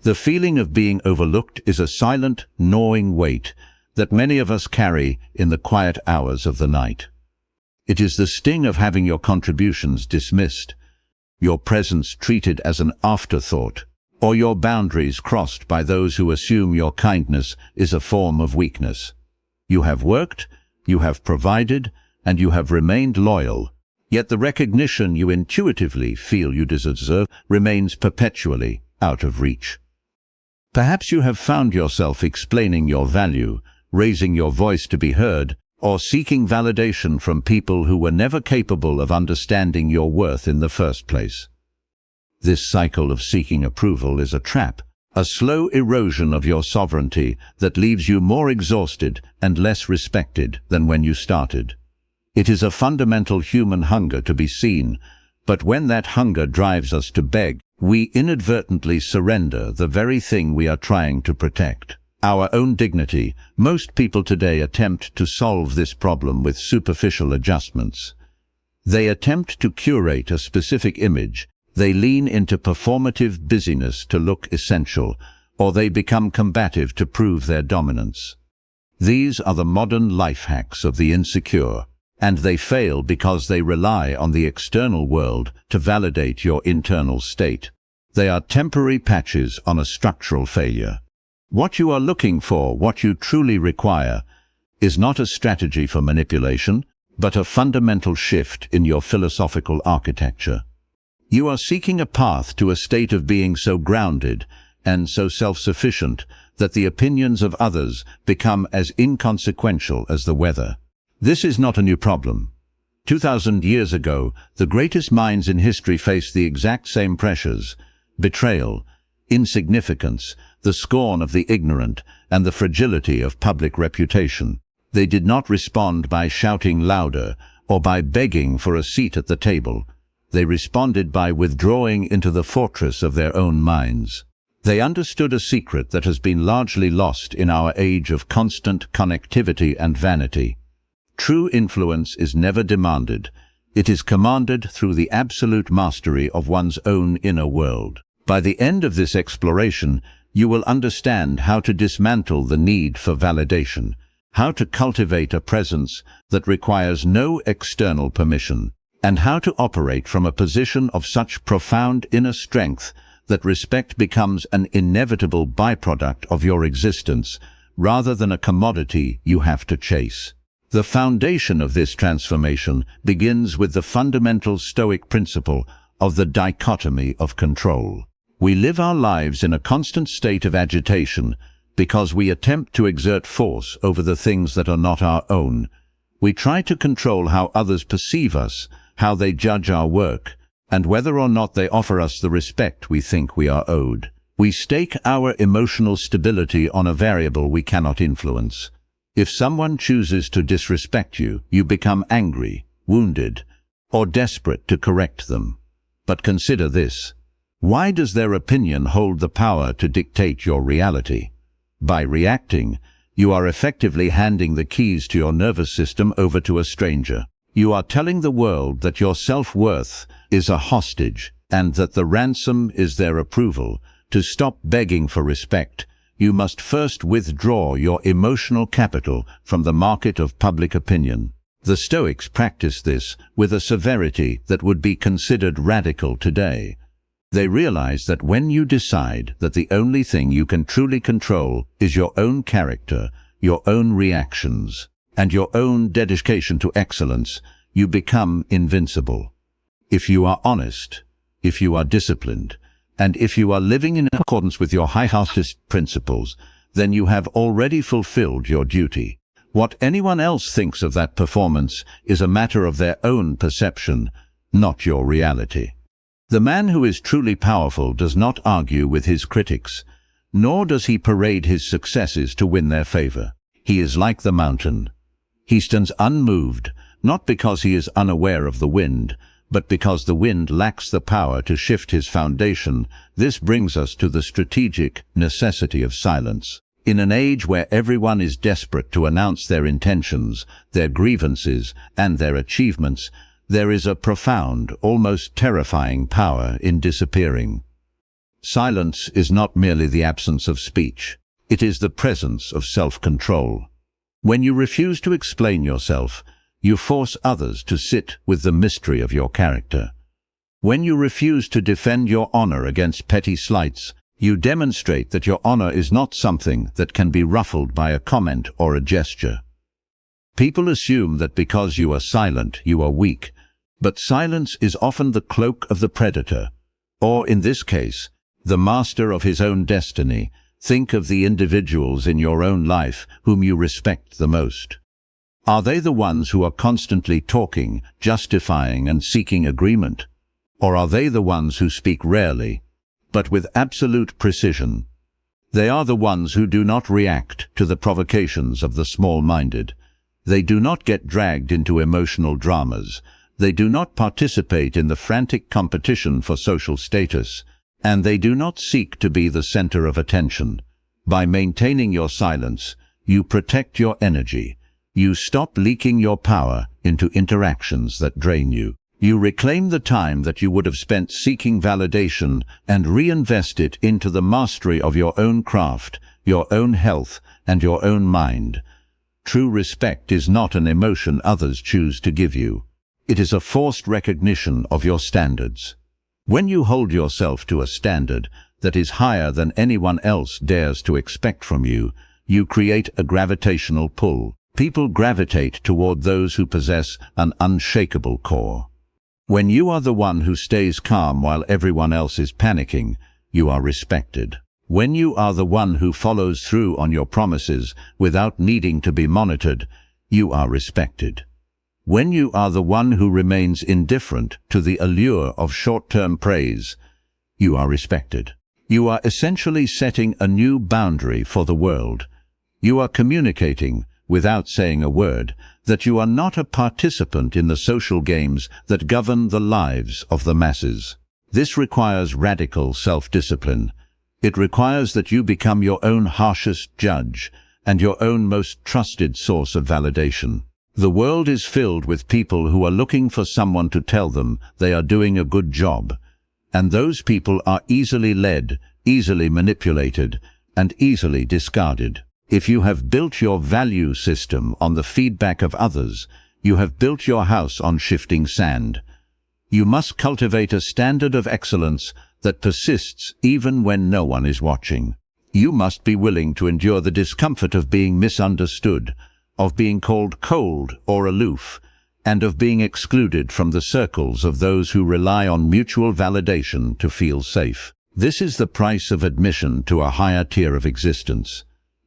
The feeling of being overlooked is a silent, gnawing weight that many of us carry in the quiet hours of the night. It is the sting of having your contributions dismissed, your presence treated as an afterthought, or your boundaries crossed by those who assume your kindness is a form of weakness. You have worked, you have provided, and you have remained loyal, yet the recognition you intuitively feel you deserve remains perpetually out of reach. Perhaps you have found yourself explaining your value, raising your voice to be heard, or seeking validation from people who were never capable of understanding your worth in the first place. This cycle of seeking approval is a trap, a slow erosion of your sovereignty that leaves you more exhausted and less respected than when you started. It is a fundamental human hunger to be seen, but when that hunger drives us to beg, we inadvertently surrender the very thing we are trying to protect, our own dignity. Most people today attempt to solve this problem with superficial adjustments. They attempt to curate a specific image, they lean into performative busyness to look essential, or they become combative to prove their dominance. These are the modern life hacks of the insecure, and they fail because they rely on the external world to validate your internal state. They are temporary patches on a structural failure. What you are looking for, what you truly require, is not a strategy for manipulation, but a fundamental shift in your philosophical architecture. You are seeking a path to a state of being so grounded and so self-sufficient that the opinions of others become as inconsequential as the weather. This is not a new problem. 2,000 years ago, the greatest minds in history faced the exact same pressures: betrayal, insignificance, the scorn of the ignorant, and the fragility of public reputation. They did not respond by shouting louder or by begging for a seat at the table. They responded by withdrawing into the fortress of their own minds. They understood a secret that has been largely lost in our age of constant connectivity and vanity. True influence is never demanded. It is commanded through the absolute mastery of one's own inner world. By the end of this exploration, you will understand how to dismantle the need for validation, how to cultivate a presence that requires no external permission, and how to operate from a position of such profound inner strength that respect becomes an inevitable byproduct of your existence, rather than a commodity you have to chase. The foundation of this transformation begins with the fundamental Stoic principle of the dichotomy of control. We live our lives in a constant state of agitation because we attempt to exert force over the things that are not our own. We try to control how others perceive us, how they judge our work, and whether or not they offer us the respect we think we are owed. We stake our emotional stability on a variable we cannot influence. If someone chooses to disrespect you, you become angry, wounded, or desperate to correct them. But consider this: why does their opinion hold the power to dictate your reality? By reacting, you are effectively handing the keys to your nervous system over to a stranger. You are telling the world that your self-worth is a hostage and that the ransom is their approval. To stop begging for respect, you must first withdraw your emotional capital from the market of public opinion. The Stoics practiced this with a severity that would be considered radical today. They realized that when you decide that the only thing you can truly control is your own character, your own reactions, and your own dedication to excellence, you become invincible. If you are honest, if you are disciplined, and if you are living in accordance with your high-hearted principles, then you have already fulfilled your duty. What anyone else thinks of that performance is a matter of their own perception, not your reality. The man who is truly powerful does not argue with his critics, nor does he parade his successes to win their favor. He is like the mountain. He stands unmoved, not because he is unaware of the wind, but because the wind lacks the power to shift his foundation. This brings us to the strategic necessity of silence. In an age where everyone is desperate to announce their intentions, their grievances, and their achievements, there is a profound, almost terrifying power in disappearing. Silence is not merely the absence of speech. It is the presence of self-control. When you refuse to explain yourself, you force others to sit with the mystery of your character. When you refuse to defend your honor against petty slights, you demonstrate that your honor is not something that can be ruffled by a comment or a gesture. People assume that because you are silent, you are weak, but silence is often the cloak of the predator, or in this case, the master of his own destiny. Think of the individuals in your own life whom you respect the most. Are they the ones who are constantly talking, justifying, and seeking agreement? Or are they the ones who speak rarely, but with absolute precision? They are the ones who do not react to the provocations of the small-minded. They do not get dragged into emotional dramas. They do not participate in the frantic competition for social status, and they do not seek to be the center of attention. By maintaining your silence, you protect your energy. You stop leaking your power into interactions that drain you. You reclaim the time that you would have spent seeking validation and reinvest it into the mastery of your own craft, your own health, and your own mind. True respect is not an emotion others choose to give you. It is a forced recognition of your standards. When you hold yourself to a standard that is higher than anyone else dares to expect from you, you create a gravitational pull. People gravitate toward those who possess an unshakable core. When you are the one who stays calm while everyone else is panicking, you are respected. When you are the one who follows through on your promises without needing to be monitored, you are respected. When you are the one who remains indifferent to the allure of short-term praise, you are respected. You are essentially setting a new boundary for the world. You are communicating, without saying a word, that you are not a participant in the social games that govern the lives of the masses. This requires radical self-discipline. It requires that you become your own harshest judge and your own most trusted source of validation. The world is filled with people who are looking for someone to tell them they are doing a good job, and those people are easily led, easily manipulated, and easily discarded. If you have built your value system on the feedback of others, you have built your house on shifting sand. You must cultivate a standard of excellence that persists even when no one is watching. You must be willing to endure the discomfort of being misunderstood, of being called cold or aloof, and of being excluded from the circles of those who rely on mutual validation to feel safe. This is the price of admission to a higher tier of existence.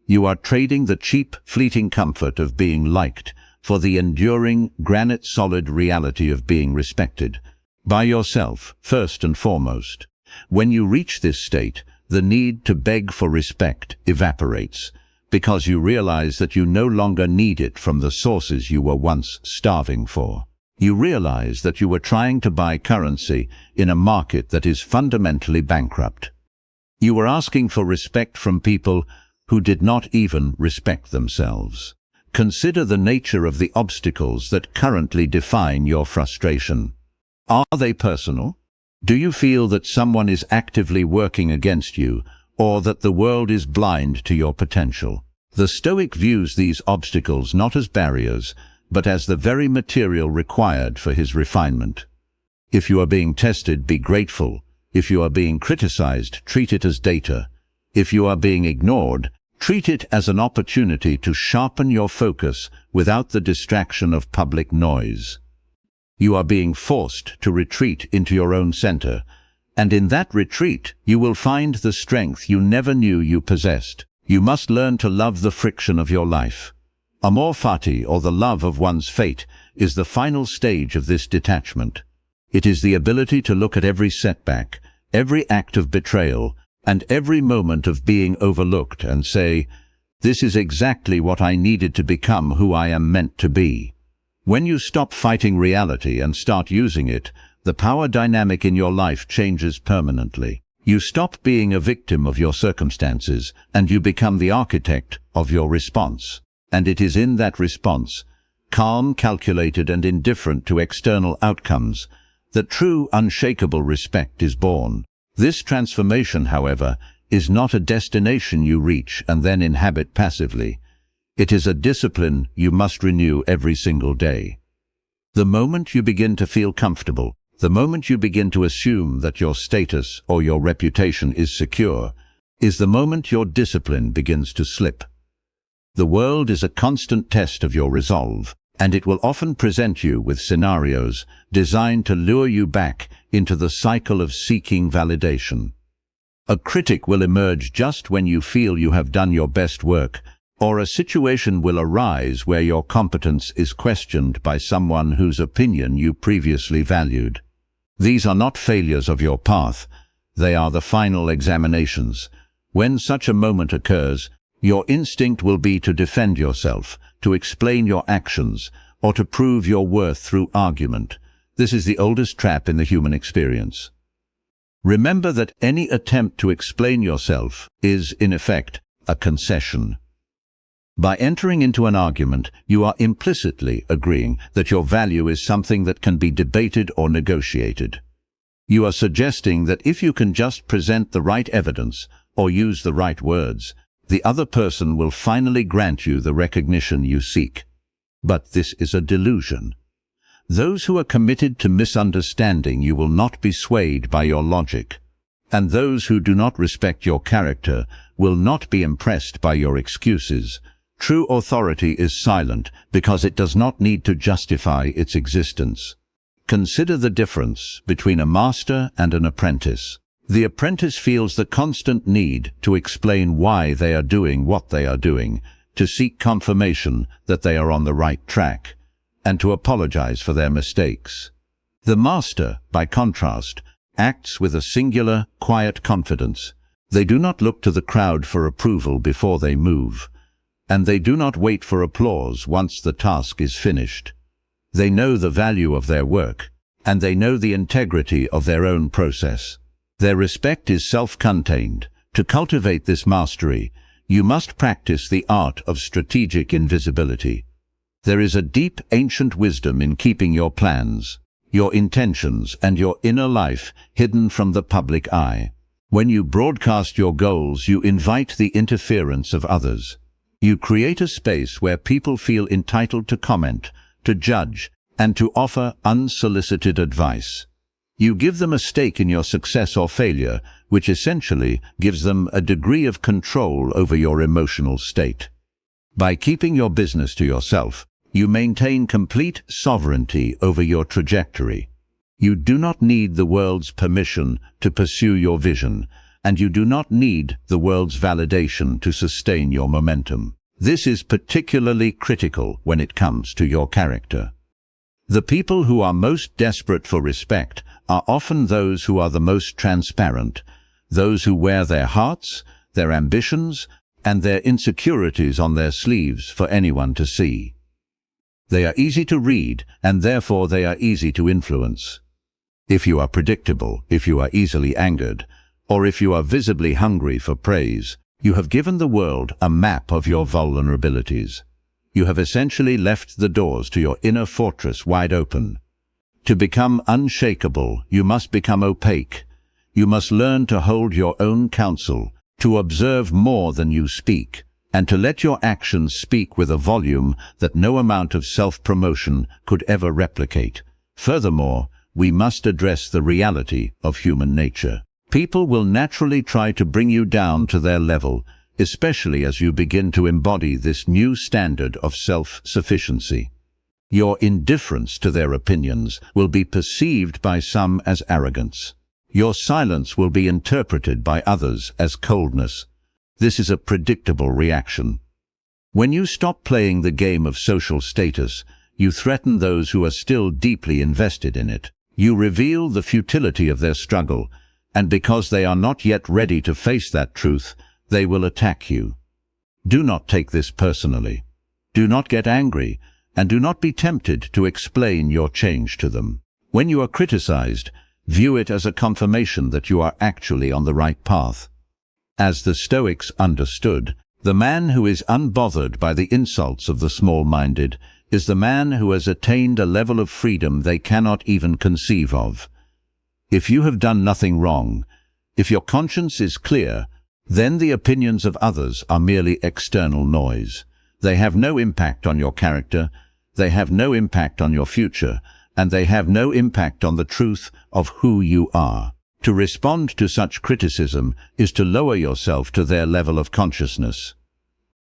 You are trading the cheap, fleeting comfort of being liked for the enduring, granite-solid reality of being respected. By yourself, first and foremost. When you reach this state, the need to beg for respect evaporates, because you realize that you no longer need it from the sources you were once starving for. You realize that you were trying to buy currency in a market that is fundamentally bankrupt. You were asking for respect from people who did not even respect themselves. Consider the nature of the obstacles that currently define your frustration. Are they personal? Do you feel that someone is actively working against you, or that the world is blind to your potential? The Stoic views these obstacles not as barriers, but as the very material required for his refinement. If you are being tested, be grateful. If you are being criticized, treat it as data. If you are being ignored, treat it as an opportunity to sharpen your focus without the distraction of public noise. You are being forced to retreat into your own center, and in that retreat you will find the strength you never knew you possessed. You must learn to love the friction of your life. Amor fati, or the love of one's fate, is the final stage of this detachment. It is the ability to look at every setback, every act of betrayal, and every moment of being overlooked and say, "This is exactly what I needed to become who I am meant to be." When you stop fighting reality and start using it, the power dynamic in your life changes permanently. You stop being a victim of your circumstances, and you become the architect of your response. And it is in that response, calm, calculated, and indifferent to external outcomes, that true, unshakable respect is born. This transformation, however, is not a destination you reach and then inhabit passively. It is a discipline you must renew every single day. The moment you begin to feel comfortable, the moment you begin to assume that your status or your reputation is secure, is the moment your discipline begins to slip. The world is a constant test of your resolve, and it will often present you with scenarios designed to lure you back into the cycle of seeking validation. A critic will emerge just when you feel you have done your best work, or a situation will arise where your competence is questioned by someone whose opinion you previously valued. These are not failures of your path, they are the final examinations. When such a moment occurs, your instinct will be to defend yourself, to explain your actions, or to prove your worth through argument. This is the oldest trap in the human experience. Remember that any attempt to explain yourself is, in effect, a concession. By entering into an argument, you are implicitly agreeing that your value is something that can be debated or negotiated. You are suggesting that if you can just present the right evidence or use the right words, the other person will finally grant you the recognition you seek. But this is a delusion. Those who are committed to misunderstanding you will not be swayed by your logic, and those who do not respect your character will not be impressed by your excuses. True authority is silent because it does not need to justify its existence. Consider the difference between a master and an apprentice. The apprentice feels the constant need to explain why they are doing what they are doing, to seek confirmation that they are on the right track, and to apologize for their mistakes. The master, by contrast, acts with a singular, quiet confidence. They do not look to the crowd for approval before they move, and they do not wait for applause once the task is finished. They know the value of their work, and they know the integrity of their own process. Their respect is self-contained. To cultivate this mastery, you must practice the art of strategic invisibility. There is a deep ancient wisdom in keeping your plans, your intentions, and your inner life hidden from the public eye. When you broadcast your goals, you invite the interference of others. You create a space where people feel entitled to comment, to judge, and to offer unsolicited advice. You give them a stake in your success or failure, which essentially gives them a degree of control over your emotional state. By keeping your business to yourself, you maintain complete sovereignty over your trajectory. You do not need the world's permission to pursue your vision, and you do not need the world's validation to sustain your momentum. This is particularly critical when it comes to your character. The people who are most desperate for respect are often those who are the most transparent, those who wear their hearts, their ambitions, and their insecurities on their sleeves for anyone to see. They are easy to read, and therefore they are easy to influence. If you are predictable, if you are easily angered, or if you are visibly hungry for praise, you have given the world a map of your vulnerabilities. You have essentially left the doors to your inner fortress wide open. To become unshakable, you must become opaque. You must learn to hold your own counsel, to observe more than you speak, and to let your actions speak with a volume that no amount of self-promotion could ever replicate. Furthermore, we must address the reality of human nature. People will naturally try to bring you down to their level, especially as you begin to embody this new standard of self-sufficiency. Your indifference to their opinions will be perceived by some as arrogance. Your silence will be interpreted by others as coldness. This is a predictable reaction. When you stop playing the game of social status, you threaten those who are still deeply invested in it. You reveal the futility of their struggle, and because they are not yet ready to face that truth, they will attack you. Do not take this personally. Do not get angry, and do not be tempted to explain your change to them. When you are criticized, view it as a confirmation that you are actually on the right path. As the Stoics understood, the man who is unbothered by the insults of the small-minded is the man who has attained a level of freedom they cannot even conceive of. If you have done nothing wrong, If your conscience is clear, then the opinions of others are merely external noise. They have no impact on your character, they have no impact on your future, and they have no impact on the truth of who you are. To respond to such criticism is to lower yourself to their level of consciousness.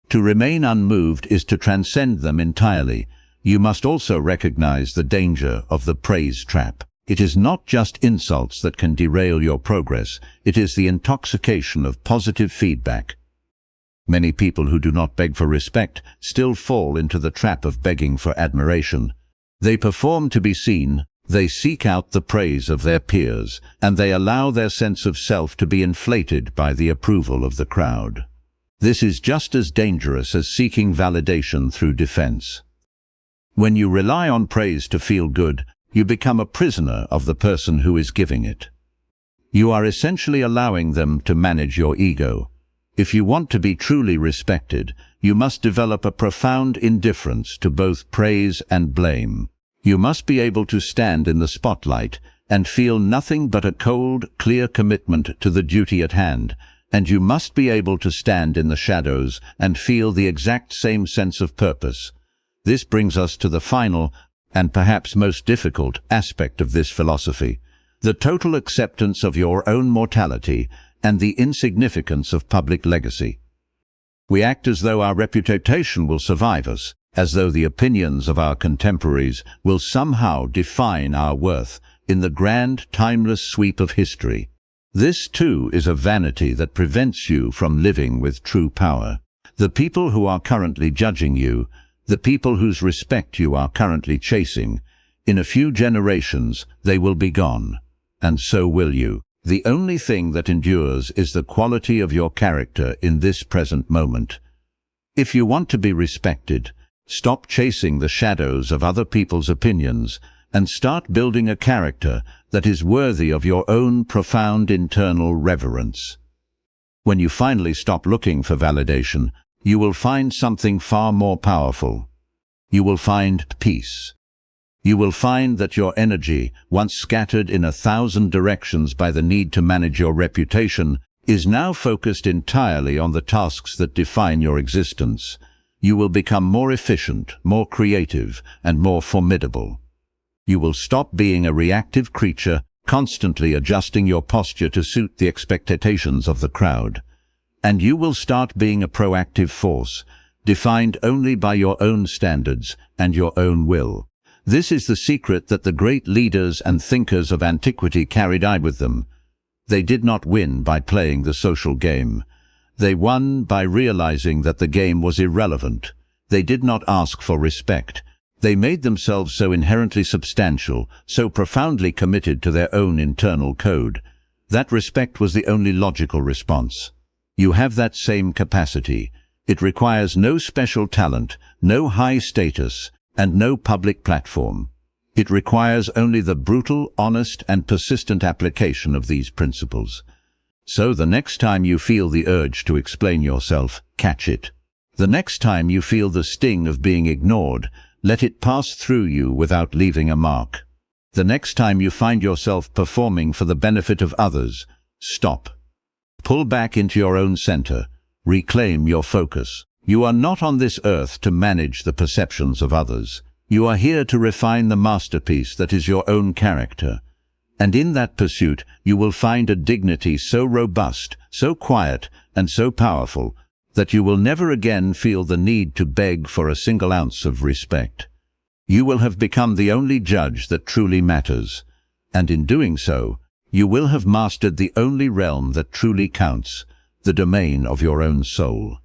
To remain unmoved is to transcend them entirely. You must also recognize the danger of the praise trap. It is not just insults that can derail your progress, it is the intoxication of positive feedback. Many people who do not beg for respect still fall into the trap of begging for admiration. They perform to be seen, they seek out the praise of their peers, and they allow their sense of self to be inflated by the approval of the crowd. This is just as dangerous as seeking validation through defense. When you rely on praise to feel good, you become a prisoner of the person who is giving it. You are essentially allowing them to manage your ego. If you want to be truly respected, you must develop a profound indifference to both praise and blame. You must be able to stand in the spotlight and feel nothing but a cold, clear commitment to the duty at hand, and you must be able to stand in the shadows and feel the exact same sense of purpose. This brings us to the final, and perhaps most difficult, aspect of this philosophy, the total acceptance of your own mortality and the insignificance of public legacy. We act as though our reputation will survive us, as though the opinions of our contemporaries will somehow define our worth in the grand, timeless sweep of history. This, too, is a vanity that prevents you from living with true power. The people who are currently judging you, the people whose respect you are currently chasing, in a few generations they will be gone, and so will you. The only thing that endures is the quality of your character in this present moment. If you want to be respected, stop chasing the shadows of other people's opinions and start building a character that is worthy of your own profound internal reverence. When you finally stop looking for validation, you will find something far more powerful. You will find peace. You will find that your energy, once scattered in 1,000 directions by the need to manage your reputation, is now focused entirely on the tasks that define your existence. You will become more efficient, more creative, and more formidable. You will stop being a reactive creature, constantly adjusting your posture to suit the expectations of the crowd. And you will start being a proactive force, defined only by your own standards and your own will. This is the secret that the great leaders and thinkers of antiquity carried with them. They did not win by playing the social game. They won by realizing that the game was irrelevant. They did not ask for respect. They made themselves so inherently substantial, so profoundly committed to their own internal code. That respect was the only logical response. You have that same capacity. It requires no special talent, no high status, and no public platform. It requires only the brutal, honest, and persistent application of these principles. So the next time you feel the urge to explain yourself, catch it. The next time you feel the sting of being ignored, let it pass through you without leaving a mark. The next time you find yourself performing for the benefit of others, stop. Pull back into your own center. Reclaim your focus. You are not on this earth to manage the perceptions of others. You are here to refine the masterpiece that is your own character. And in that pursuit, you will find a dignity so robust, so quiet, and so powerful that you will never again feel the need to beg for a single ounce of respect. You will have become the only judge that truly matters, and in doing so, you will have mastered the only realm that truly counts, the domain of your own soul.